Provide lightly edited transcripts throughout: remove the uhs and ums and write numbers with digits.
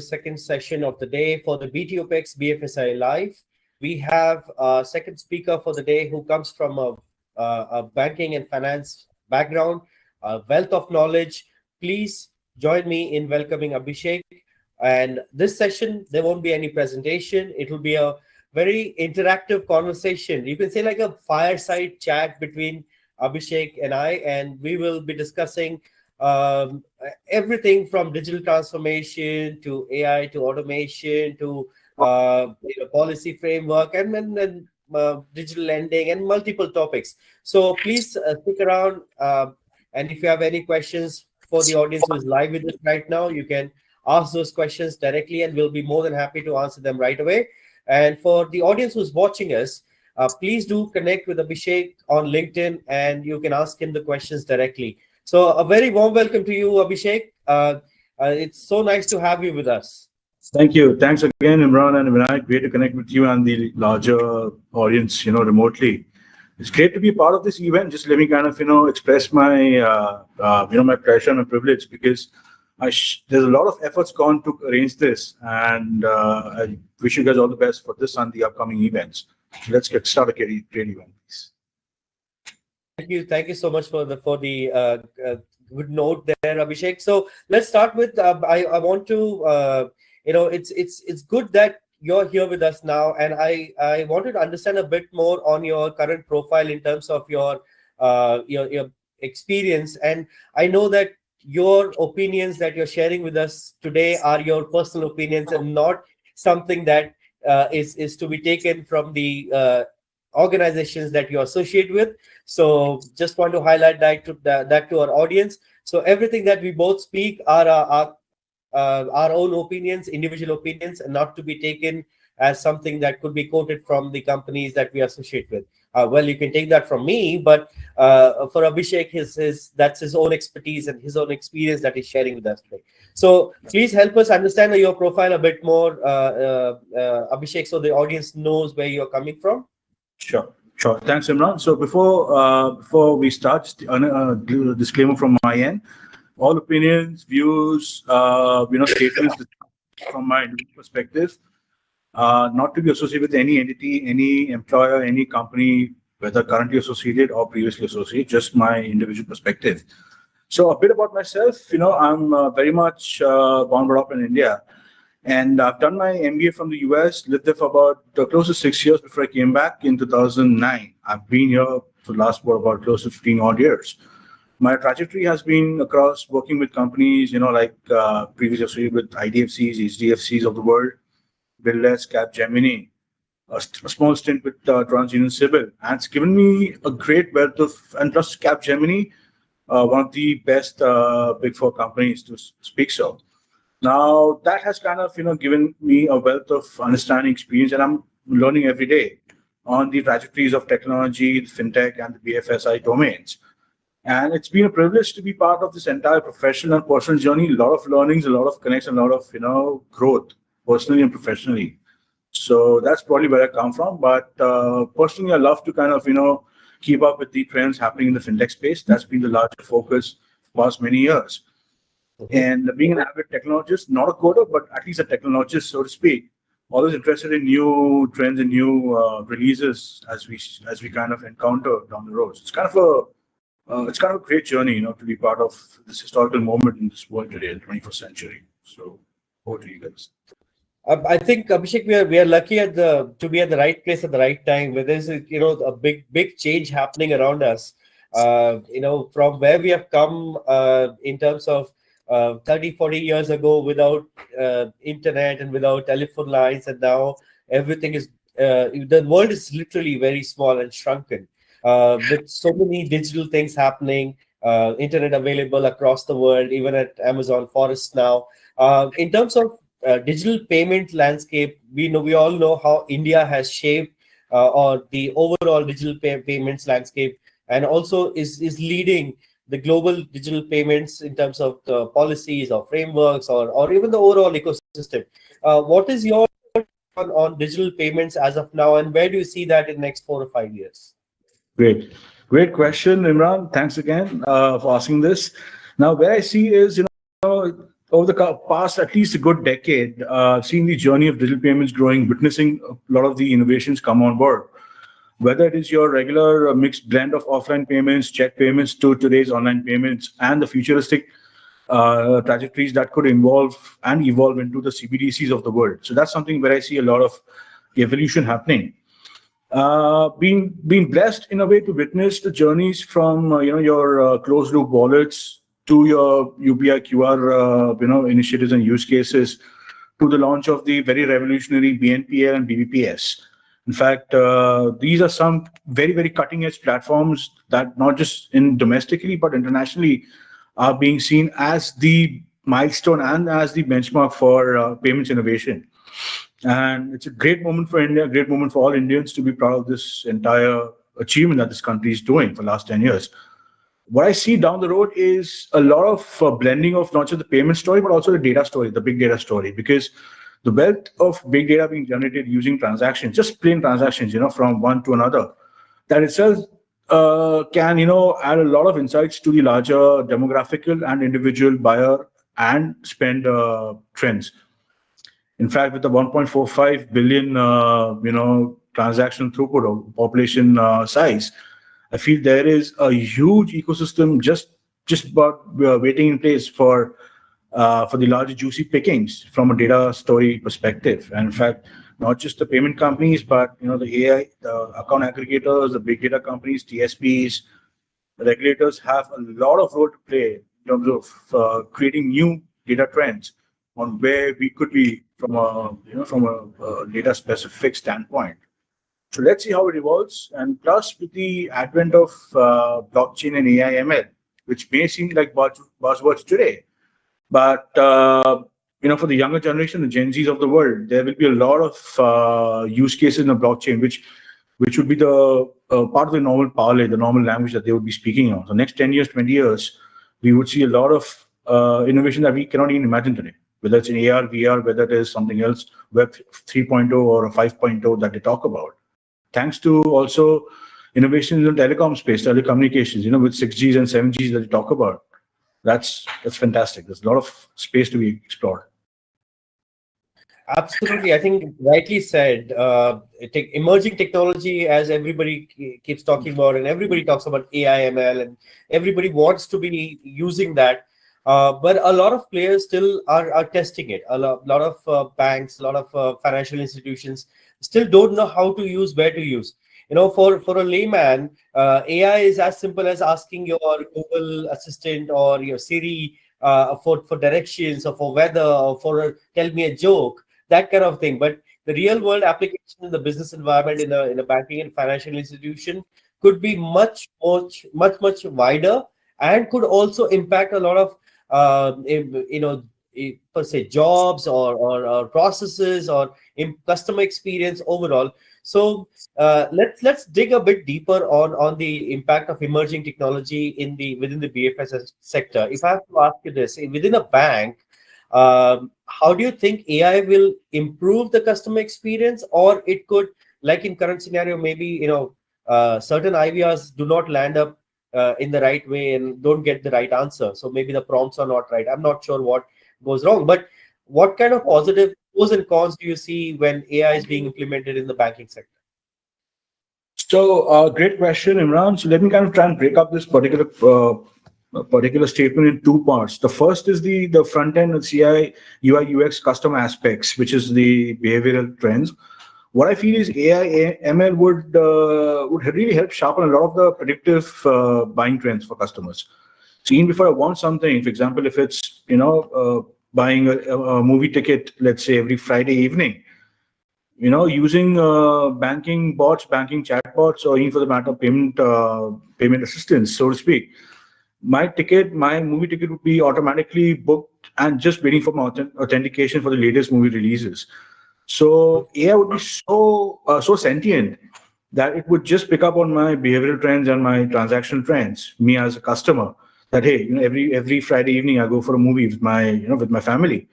second session of the day for the BTOPEX BFSI Live. We have a second speaker for the day who comes from a banking and finance background, a wealth of knowledge. Please join me in welcoming Abhishek. And this session, there won't be any presentation. It will be a very interactive conversation. You can say like a fireside chat between Abhishek and I, and we will be discussing everything from digital transformation to AI to automation to policy framework and digital lending and multiple topics. So please stick around. And if you have any questions for the audience who is live with us right now, you can ask those questions directly and we'll be more than happy to answer them right away. And for the audience who's watching us, please do connect with Abhishek on LinkedIn and you can ask him the questions directly. So a very warm welcome to you, Abhishek. It's so nice to have you with us. Thank you. Thanks again, Imran and Vinayak. Great to connect with you and the larger audience, remotely. It's great to be part of this event. Just let me kind of, express my, my pleasure and my privilege because there's a lot of efforts gone to arrange this, and I wish you guys all the best for this and the upcoming events. Let's get started, great event, please. Thank you so much for the good note there, Abhishek. So let's start with I want to it's good that you're here with us now, and I wanted to understand a bit more on your current profile in terms of your experience. And I know that your opinions that you're sharing with us today are your personal opinions and not something that is to be taken from the organizations that you associate with. So just want to highlight that to our audience. So everything that we both speak are our own opinions, individual opinions, and not to be taken as something that could be quoted from the companies that we associate with. Well, you can take that from me, but for Abhishek, that's his own expertise and his own experience that he's sharing with us today. So please help us understand your profile a bit more, Abhishek, so the audience knows where you're coming from. Sure. Thanks, Imran. So before we start, just a disclaimer from my end. All opinions, views, statements from my perspective, not to be associated with any entity, any employer, any company, whether currently associated or previously associated, just my individual perspective. So a bit about myself, I'm very much born and brought up in India. And I've done my MBA from the US, lived there for about close to 6 years before I came back in 2009. I've been here for the last about close to 15 odd years. My trajectory has been across working with companies, like previously with IDFCs, HDFCs of the world, Billets, Capgemini, a small stint with TransUnion Civil. And it's given me a great wealth of, and plus Capgemini, one of the best Big Four companies to speak so. Now, that has kind of, given me a wealth of understanding, experience, and I'm learning every day on the trajectories of technology, the fintech, and the BFSI domains. And it's been a privilege to be part of this entire professional and personal journey. A lot of learnings, a lot of connections, a lot of, growth, personally and professionally. So that's probably where I come from. But personally, I love to kind of, keep up with the trends happening in the fintech space. That's been the larger focus for the past many years. And being an avid technologist, not a coder, but at least a technologist, so to speak, always interested in new trends and new releases as we kind of encounter down the road. So it's kind of a great journey, to be part of this historical moment in this world today, the 21st century. So over to you guys. I think, Abhishek, we are lucky to be at the right place at the right time, where there's a big change happening around us. From where we have come in terms of 30, 40 years ago without internet and without telephone lines, and now everything is the world is literally very small and shrunken with so many digital things happening, internet available across the world, even at Amazon Forest now. In terms of digital payment landscape, we all know how India has shaped or the overall digital payments landscape, and also is leading the global digital payments in terms of the policies or frameworks or even the overall ecosystem. What is your on digital payments as of now, and where do you see that in the next 4 or 5 years? Great question, Imran. Thanks again for asking this. Now, where I see is, over the past at least a good decade, seeing the journey of digital payments growing, witnessing a lot of the innovations come on board. Whether it is your regular mixed blend of offline payments, check payments, to today's online payments, and the futuristic trajectories that could involve and evolve into the CBDCs of the world. So that's something where I see a lot of evolution happening. Being blessed in a way to witness the journeys from your closed loop wallets to your UPI QR initiatives and use cases, to the launch of the very revolutionary BNPL and BBPS. In fact, these are some very, very cutting edge platforms that not just in domestically but internationally are being seen as the milestone and as the benchmark for payments innovation. And it's a great moment for India, a great moment for all Indians to be proud of this entire achievement that this country is doing for the last 10 years. What I see down the road is a lot of blending of not just the payment story, but also the data story, the big data story, because the wealth of big data being generated using transactions, just plain transactions, from one to another, that itself can, add a lot of insights to the larger demographical and individual buyer and spend trends. In fact, with the 1.45 billion, transaction throughput or population size, I feel there is a huge ecosystem just about waiting in place for the larger juicy pickings from a data story perspective. And in fact, not just the payment companies, but the AI, the account aggregators, the big data companies, TSPs, the regulators have a lot of role to play in terms of creating new data trends on where we could be from a data specific standpoint. So let's see how it evolves. And plus, with the advent of blockchain and AI ML, which may seem like buzzwords today, but for the younger generation, the Gen Zs of the world, there will be a lot of use cases in the blockchain, which would be the part of the normal parley, the normal language that they would be speaking on. So next 10 years, 20 years, we would see a lot of innovation that we cannot even imagine today, whether it's in AR, VR, whether it is something else, Web 3.0 or a 5.0 that they talk about. Thanks to also innovations in the telecom space, telecommunications, with 6Gs and 7Gs that they talk about. That's fantastic. There's a lot of space to be explored. Absolutely. I think rightly said. Emerging technology, as everybody keeps talking about, and everybody talks about AI, ML, and everybody wants to be using that. But a lot of players still are testing it. A lot of banks, a lot of financial institutions still don't know how to use, where to use. For a layman, AI is as simple as asking your Google Assistant or your Siri for directions or for weather or for tell me a joke, that kind of thing. But the real world application in the business environment in a banking and financial institution could be much wider and could also impact a lot of per se jobs or processes or in customer experience overall. So let's dig a bit deeper on the impact of emerging technology within the BFSI sector. If I have to ask you this, within a bank, how do you think AI will improve the customer experience, or it could, like in current scenario, maybe certain IVRs do not land up in the right way and don't get the right answer. So maybe the prompts are not right. I'm not sure what goes wrong, but what kind of positive pros and cons do you see when AI is being implemented in the banking sector? So, great question, Imran. So let me kind of try and break up this particular statement in two parts. The first is the front end and CI, UI, UX custom aspects, which is the behavioral trends. What I feel is AI, ML would really help sharpen a lot of the predictive buying trends for customers. So even before I want something, for example, if it's buying a movie ticket, let's say every Friday evening, using banking bots, banking chatbots, or even for the matter payment assistance, so to speak, my movie ticket would be automatically booked and just waiting for my authentication for the latest movie releases. So AI would be so sentient that it would just pick up on my behavioral trends and my transaction trends, me as a customer, that hey, every Friday evening I go for a movie with my family.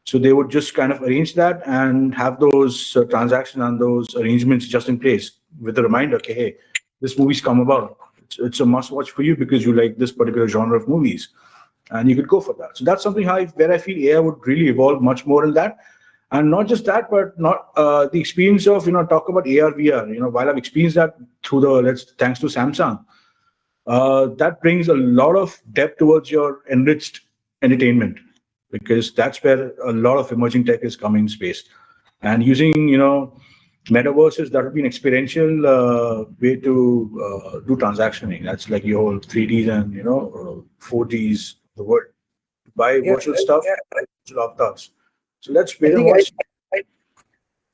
So they would just kind of arrange that and have those transactions and those arrangements just in place with a reminder, okay, hey, this movie's come about. It's a must watch for you because you like this particular genre of movies. and you could go for that. So that's something where I feel AI would really evolve much more in that. And not just that, but not the experience of, talk about AR, VR. While I've experienced that through thanks to Samsung, that brings a lot of depth towards your enriched entertainment, because that's where a lot of emerging tech is coming in space. And using, metaverses, that would be an experiential way to do transactioning. That's like your whole 3Ds and 4Ds, the world. Buy Yeah, virtual stuff, buy virtual avatars. So let's I wait and think watch.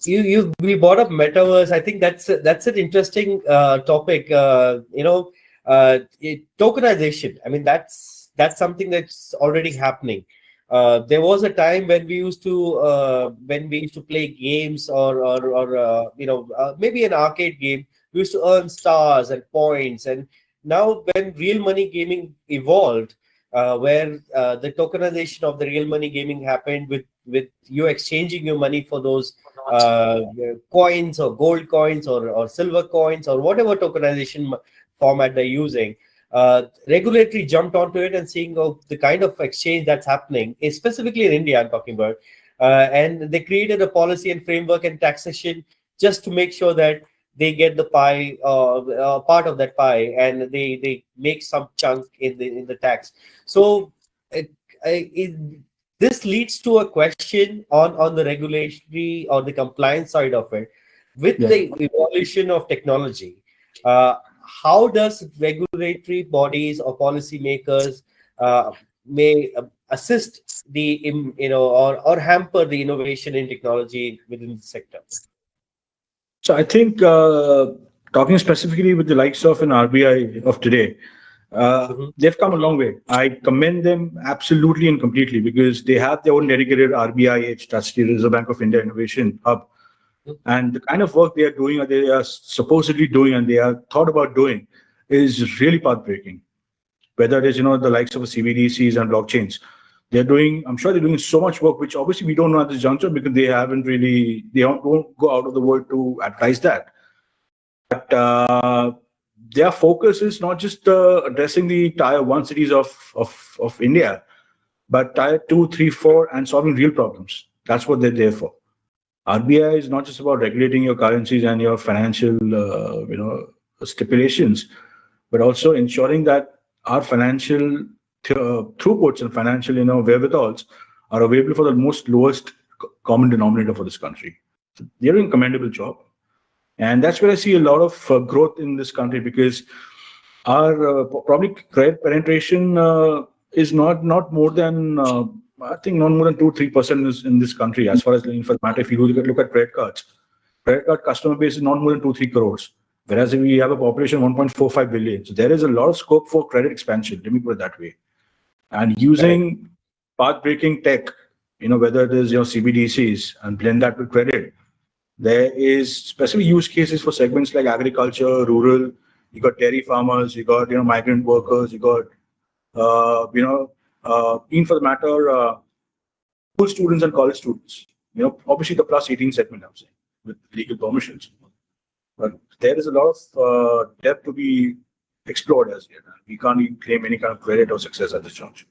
you we brought up metaverse. I think that's an interesting topic. Tokenization. I mean, that's something that's already happening. There was a time when we used to play games or maybe an arcade game. We used to earn stars and points, and now when real money gaming evolved, where the tokenization of the real money gaming happened with you exchanging your money for those coins or gold coins or silver coins or whatever tokenization format they're using. Regulatory jumped onto it and seeing the kind of exchange that's happening, specifically in India, I'm talking about. And they created a policy and framework and taxation just to make sure that they get the pie, part of that pie, and they make some chunk in the tax. So it, it, this leads to a question on the regulatory or the compliance side of it. With Yeah. the evolution of technology, uh, how does regulatory bodies or policymakers may assist or hamper the innovation in technology within the sector? So I think talking specifically with the likes of an RBI of today, Mhm. they've come a long way. I commend them absolutely and completely, because they have their own dedicated RBIH, that's the Reserve Bank of India Innovation Hub. And the kind of work they are doing, or they are supposedly doing, and they are thought about doing, is really path-breaking. Whether it is, the likes of a CBDCs and blockchains, I'm sure they're doing so much work, which obviously we don't know at this juncture, because they don't go out of the world to advertise that. But their focus is not just addressing the tier one cities of India, but tier two, three, four, and solving real problems. That's what they're there for. RBI is not just about regulating your currencies and your financial, stipulations, but also ensuring that our financial throughputs and financial, wherewithals are available for the most lowest common denominator for this country. So they're doing a commendable job, and that's where I see a lot of growth in this country, because our probably credit penetration is not more than I think not more than 2-3% in this country, as far as, for the matter, if you look at credit card customer base is not more than 2-3 crores, whereas if we have a population of 1.45 billion. So there is a lot of scope for credit expansion, let me put it that way. And using path-breaking tech, whether it is your CBDCs, and blend that with credit, there is specific use cases for segments like agriculture, rural. You got dairy farmers, you got migrant workers, you got even for the matter school students and college students. Obviously the plus 18 segment, I'm saying, with legal permissions. But there is a lot of depth to be explored as yet. We can't even claim any kind of credit or success at this juncture.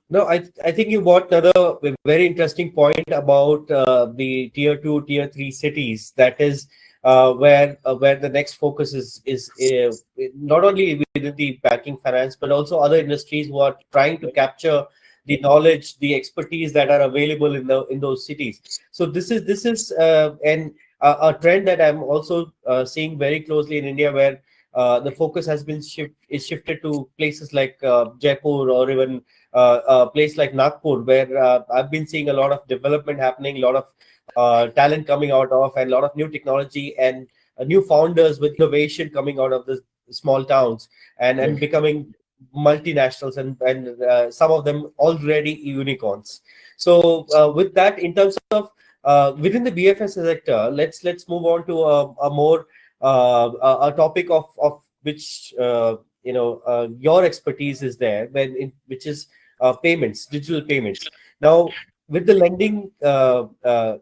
No, I think you brought another very interesting point about the tier two, tier three cities. That is where the next focus is not only within the banking finance, but also other industries who are trying to capture the knowledge, the expertise that are available in those cities. So a trend that I'm also seeing very closely in India, where the focus has been shifted to places like Jaipur, or even a place like Nagpur, where I've been seeing a lot of development happening, a lot of talent coming out of, and a lot of new technology and new founders with innovation coming out of the small towns and becoming multinationals, and some of them already unicorns. So with that, in terms of within the BFS sector, let's move on to a more a topic of which your expertise is there, which is payments, digital payments. Now, with the lending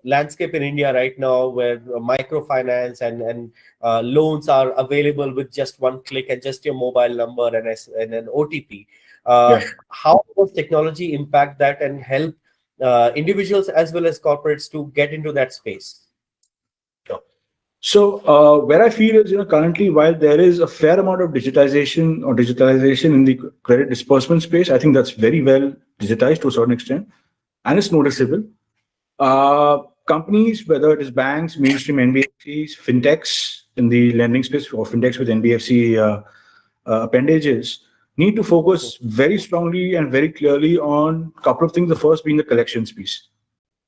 landscape in India right now, where microfinance and loans are available with just one click and just your mobile number and an OTP, How does technology impact that and help individuals as well as corporates to get into that space? So where I feel is, currently, while there is a fair amount of digitalization in the credit disbursement space, I think that's very well digitized to a certain extent, and it's noticeable. Companies, whether it is banks, mainstream NBFCs, fintechs in the lending space, or fintechs with NBFC appendages, need to focus very strongly and very clearly on a couple of things. The first being the collections piece,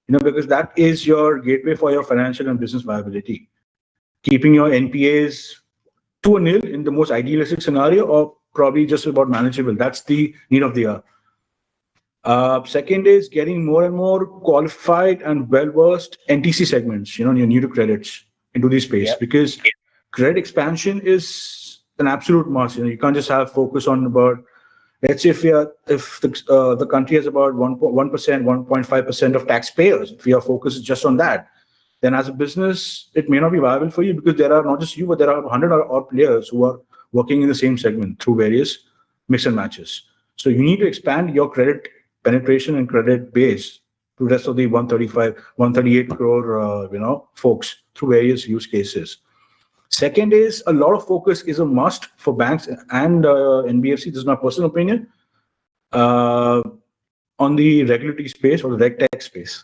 because that is your gateway for your financial and business viability. Keeping your NPAs to a nil in the most idealistic scenario, or probably just about manageable. That's the need of the hour. Second is getting more and more qualified and well-versed NTC segments, your new to credits into this space, because credit expansion is an absolute must. You can't just have focus on about, let's say if the country has about 1%, 1.5% of taxpayers, if your focus is just on that, then as a business, it may not be viable for you, because there are not just you, but there are 100 odd players who are working in the same segment through various mix and matches. So you need to expand your credit penetration and credit base to the rest of the 135, 138 crore, folks through various use cases. Second is a lot of focus is a must for banks and NBFC. This is my personal opinion on the regulatory space or the reg tech space.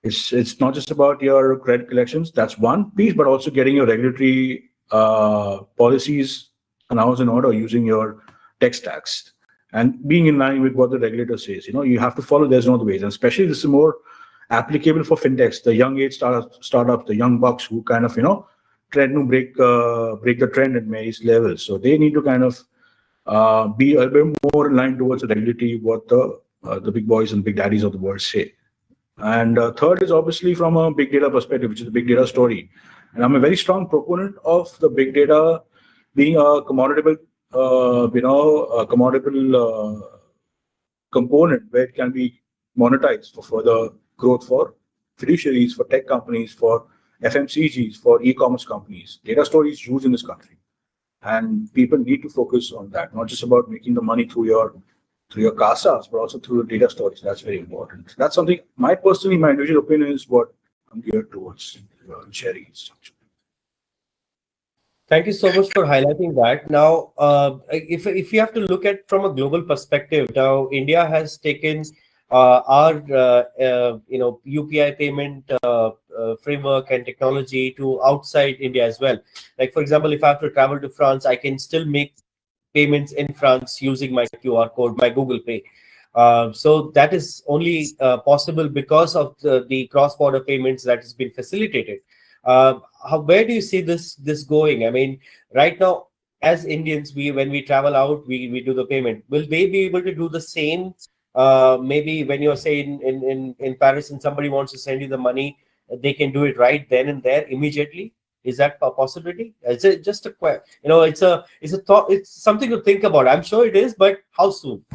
It's not just about your credit collections. That's one piece, but also getting your regulatory policies and hours in order using your tech stacks and being in line with what the regulator says. You have to follow. There's no other ways. And especially this is more applicable for fintechs, the young age startups, the young bucks who kind of try to break the trend at various levels. So they need to kind of be a bit more in line towards the regulatory what the big boys and big daddies of the world say. And third is obviously from a big data perspective, which is the big data story. And I'm a very strong proponent of the big data being a commoditable, component where it can be monetized for further growth for fiduciaries, for tech companies, for FMCGs, for e-commerce companies. Data story is huge in this country, and people need to focus on that, not just about making the money through your CASAs, but also through the data storage. That's very important. That's something my individual opinion is what I'm geared towards sharing instruction. Thank you so much for highlighting that. Now, if you have to look at from a global perspective, now India has taken our UPI payment framework and technology to outside India as well. Like for example, if I have to travel to France, I can still make payments in France using my QR code, my Google Pay. So that is only possible because of the cross-border payments that has been facilitated. Where do you see this going? I mean, right now, as Indians, when we travel out, we do the payment. Will they be able to do the same? Maybe when you're saying in Paris and somebody wants to send you the money, they can do it right then and there immediately. Is that a possibility? Is it just a question? It's a thought. It's something to think about. I'm sure it is, but how soon?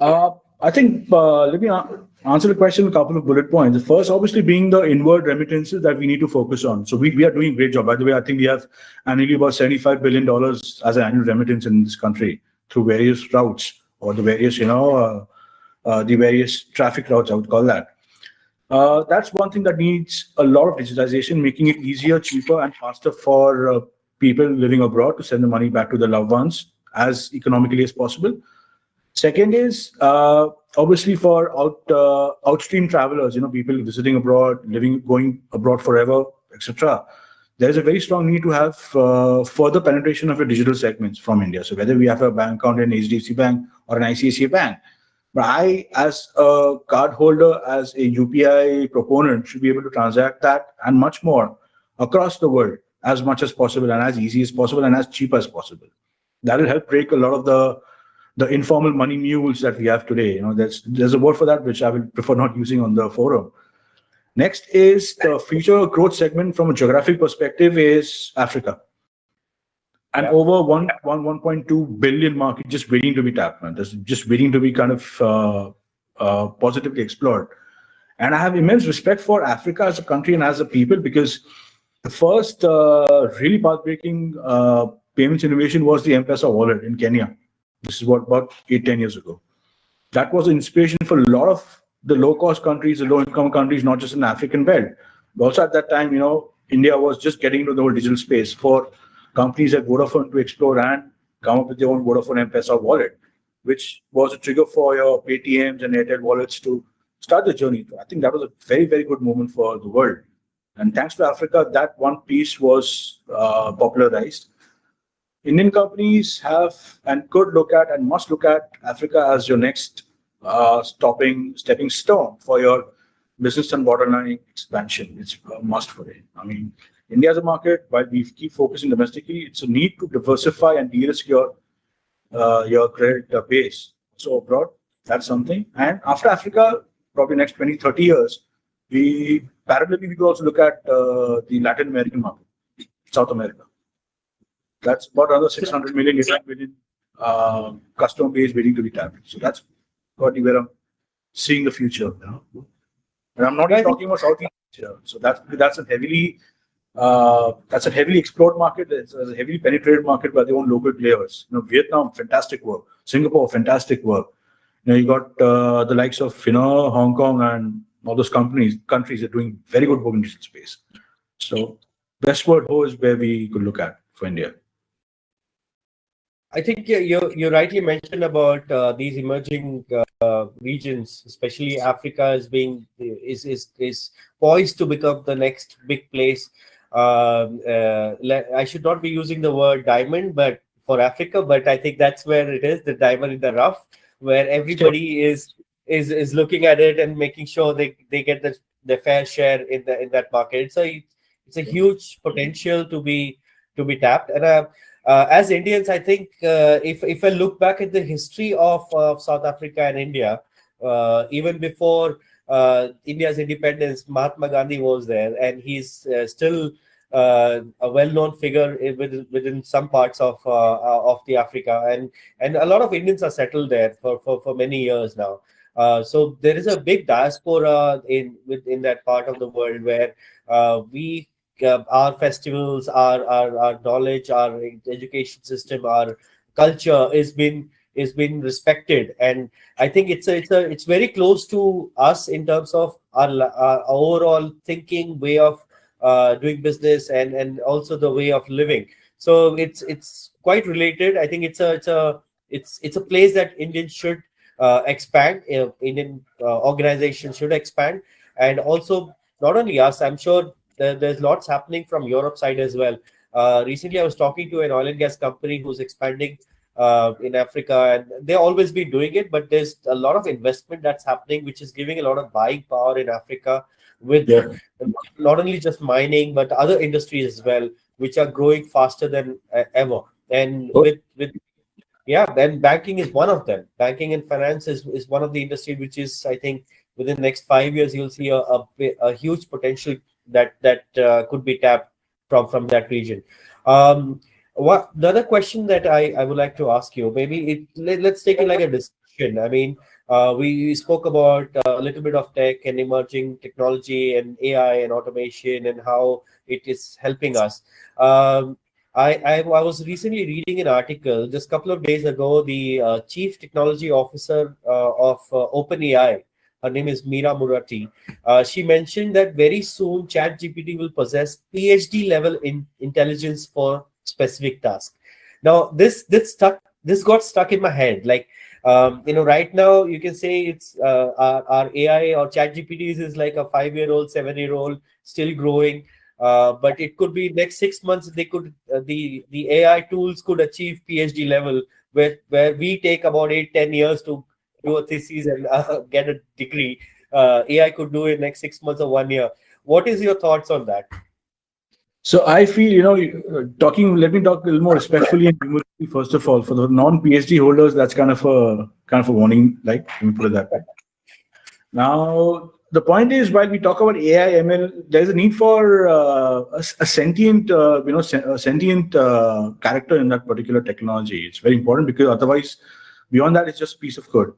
I think let me answer the question in a couple of bullet points. The first, obviously, being the inward remittances that we need to focus on. So we are doing a great job. By the way, I think we have annually about $75 billion as an annual remittance in this country through various routes or the various, the various traffic routes, I would call that. That's one thing that needs a lot of digitization, making it easier, cheaper, and faster for people living abroad to send the money back to their loved ones as economically as possible. Second is obviously for outstream travelers, people visiting abroad, going abroad forever, etc. There is a very strong need to have further penetration of your digital segments from India. So whether we have a bank account in HDFC Bank or an ICICI Bank, but I, as a card holder, as a UPI proponent, should be able to transact that and much more across the world as much as possible and as easy as possible and as cheap as possible. That will help break a lot of the informal money mules that we have today. There's a word for that which I will prefer not using on the forum. Next is the future growth segment from a geographic perspective is Africa. And over 1.2 billion market just waiting to be tapped, man. That's just waiting to be kind of positively explored. And I have immense respect for Africa as a country and as a people, because the first really path-breaking payments innovation was the M-Pesa wallet in Kenya. This is what about 8-10 years ago. That was inspiration for a lot of the low-cost countries, the low-income countries, not just in the African belt. But also at that time, India was just getting into the whole digital space for companies like Vodafone to explore and come up with their own Vodafone M-Pesa wallet, which was a trigger for your Paytms and Airtel wallets to start the journey. I think that was a very, very good moment for the world. And thanks to Africa, that one piece was popularized. Indian companies have and could look at and must look at Africa as your next stepping stone for your business and bottom line expansion. It's a must for it. I mean, India as a market, while we keep focusing domestically, it's a need to diversify and de-risk your credit base. So abroad, that's something. And after Africa, probably next 20, 30 years, parallelly we could also look at the Latin American market, South America. That's about another 600 million, 800 million customer base waiting to be tapped. So that's probably where I'm seeing the future. And I'm not even talking about Southeast Asia. So that's a heavily explored market. It's a heavily penetrated market by their own local players. Vietnam, fantastic work. Singapore, fantastic work. You got the likes of Hong Kong and all those countries are doing very good work in digital space. So westward ho is where we could look at for India. I think you rightly mentioned about these emerging regions, especially Africa, is poised to become the next big place. I should not be using the word diamond, but for Africa, but I think that's where it is, the diamond in the rough, where everybody is looking at it and making sure they get the fair share in that market. So it's a huge potential to be tapped. And as Indians, I think if I look back at the history of South Africa and India, even before India's independence, Mahatma Gandhi was there, and he's still a well-known figure within some parts of the Africa, and a lot of Indians are settled there for many years now. So there is a big diaspora in that part of the world where our festivals, our knowledge, our education system, our culture is being respected, and I think it's very close to us in terms of our overall thinking, way of doing business, and also the way of living. So it's quite related. I think it's a place that Indians should expand. Indian organizations should expand, and also not only us. I'm sure there's lots happening from Europe side as well. Recently, I was talking to an oil and gas company who's expanding in Africa, and they've always been doing it, but there's a lot of investment that's happening, which is giving a lot of buying power in Africa with not only just mining, but other industries as well, which are growing faster than ever. And then banking is one of them. Banking and finance is one of the industry which is, I think, within the next 5 years, you'll see a huge potential that could be tapped from that region. The other question that I would like to ask you, maybe let's take it like a discussion. I mean, we spoke about a little bit of tech and emerging technology and AI and automation and how it is helping us. I was recently reading an article just a couple of days ago. The chief technology officer of OpenAI, her name is Meera Murati. She mentioned that very soon ChatGPT will possess PhD level intelligence for specific tasks. Now this got stuck in my head. Like right now you can say it's our AI or ChatGPT is like a 5-year-old, 7-year-old still growing. But it could be next 6 months they could the AI tools could achieve PhD level where we take about 8-10 years to do a thesis and get a degree. AI could do it next 6 months or 1 year. What is your thoughts on that? So I feel, let me talk a little more respectfully and humorously, first of all. For the non-PhD holders, that's kind of a warning, like, let me put it that way. Now, the point is, while we talk about AI, ML, there's a need for a sentient, sentient character in that particular technology. It's very important because otherwise, beyond that, it's just a piece of code.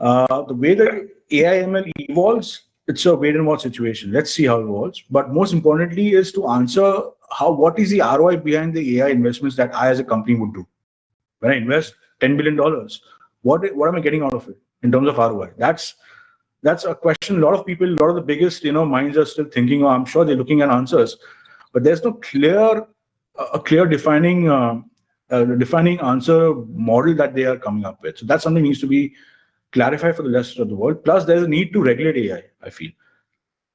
The way that AI ML evolves, it's a wait and watch situation. Let's see how it evolves. But most importantly is to answer what is the ROI behind the AI investments that I as a company would do. When I invest $10 billion. What am I getting out of it in terms of ROI? That's a question a lot of people, a lot of the biggest minds are still thinking, or I'm sure they're looking at answers, but there's no clear defining answer model that they are coming up with. So that's something needs to be clarified for the rest of the world. Plus, there's a need to regulate AI, I feel.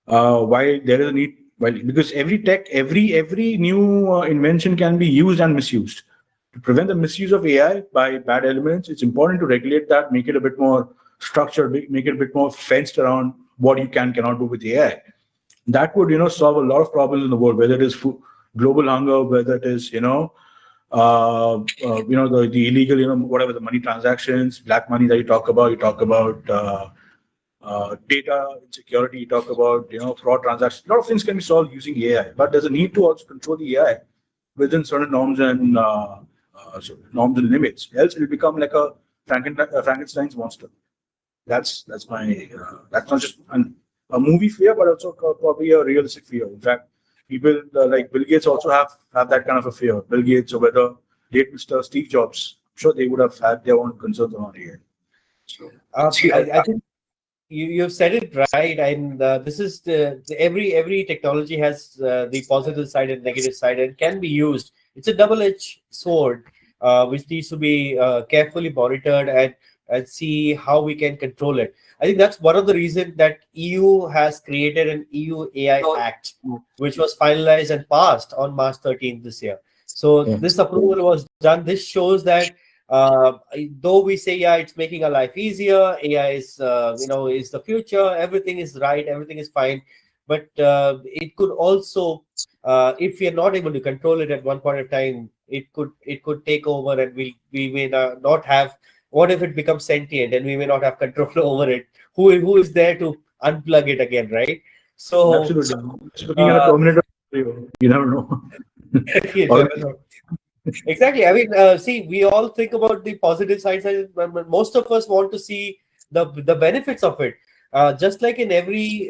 Why there is a need? Well, because every tech, every new invention can be used and misused. To prevent the misuse of AI by bad elements, it's important to regulate that, make it a bit more structured, make it a bit more fenced around what you cannot do with AI. That would solve a lot of problems in the world, whether it is global hunger, whether it is the illegal whatever the money transactions, black money that you talk about data insecurity, you talk about fraud transactions. A lot of things can be solved using AI, but there's a need to also control the AI within certain norms and limits. Else it will become like a Frankenstein's monster. That's my that's not just a movie fear, but also probably a realistic fear. In fact, people like Bill Gates also have that kind of a fear. Bill Gates, or whether late Mr. Steve Jobs, I'm sure they would have had their own concerns around AI. So I think you've said it right, and this is every technology has the positive side and negative side, and can be used. It's a double-edged sword, which needs to be carefully monitored and see how we can control it. I think that's one of the reasons that EU has created an EU AI Act, which was finalized and passed on March 13th this year. So this approval was done. This shows that though we say, yeah, it's making our life easier, AI is is the future, everything is right, everything is fine, but it could also, if we are not able to control it at one point of time, it could take over, and we may not have. What if it becomes sentient and we may not have control over it? Who is there to unplug it again, right? So absolutely, just looking at a Terminator, you never know. you never know. Exactly. I mean, see, we all think about the positive sides, but most of us want to see the benefits of it. Just like in every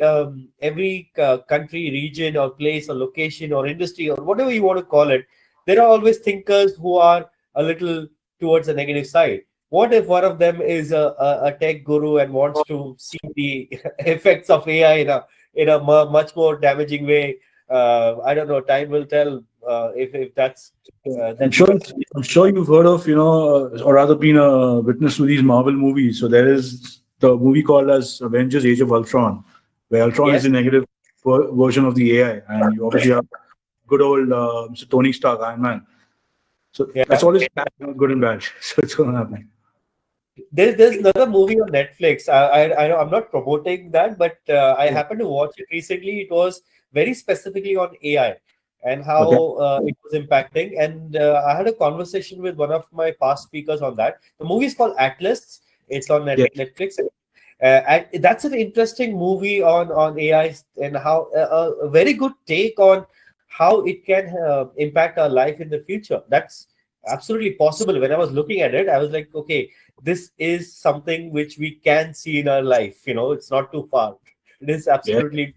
country, region, or place, or location, or industry, or whatever you want to call it, there are always thinkers who are a little towards the negative side. What if one of them is a tech guru and wants to see the effects of AI in a much more damaging way? I don't know. Time will tell if that's. I'm sure you've heard of or rather been a witness to these Marvel movies. So there is the movie called as Avengers: Age of Ultron, where Ultron is the negative version of the AI, and you obviously have good old Mr. Tony Stark, Iron Man. So that's always good and bad. So it's going to happen. There's another movie on Netflix. I know I'm not promoting that, but I happened to watch it recently. It was very specifically on AI and how it was impacting. And I had a conversation with one of my past speakers on that. The movie is called Atlas. It's on Netflix. And that's an interesting movie on AI and how a very good take on how it can impact our life in the future. That's absolutely possible. When I was looking at it, I was like, okay, this is something which we can see in our life. It's not too far. It is absolutely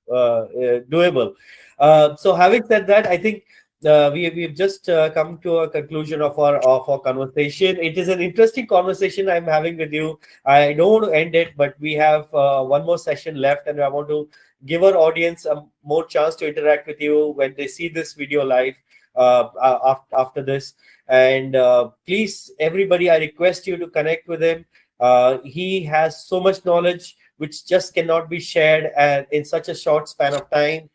doable. So having said that, I think we've just come to a conclusion of our conversation. It is an interesting conversation I'm having with you. I don't want to end it, but we have one more session left, and I want to give our audience a more chance to interact with you when they see this video live after this. And please, everybody, I request you to connect with him. He has so much knowledge which just cannot be shared in such a short span of time.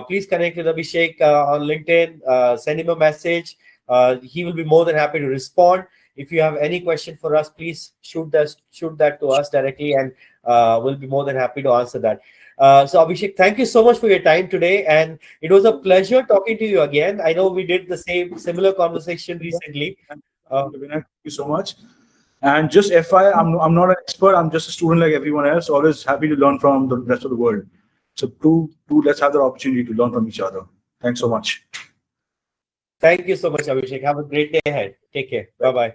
Please connect with Abhishek on LinkedIn. Send him a message. He will be more than happy to respond. If you have any question for us, please shoot that to us directly, and we'll be more than happy to answer that. So Abhishek, thank you so much for your time today, and it was a pleasure talking to you again. I know we did the similar conversation recently. Thank you so much. And just FYI, I'm not an expert. I'm just a student like everyone else. Always happy to learn from the rest of the world. So let's have the opportunity to learn from each other. Thanks so much. Thank you so much, Abhishek. Have a great day ahead. Take care. Bye-bye.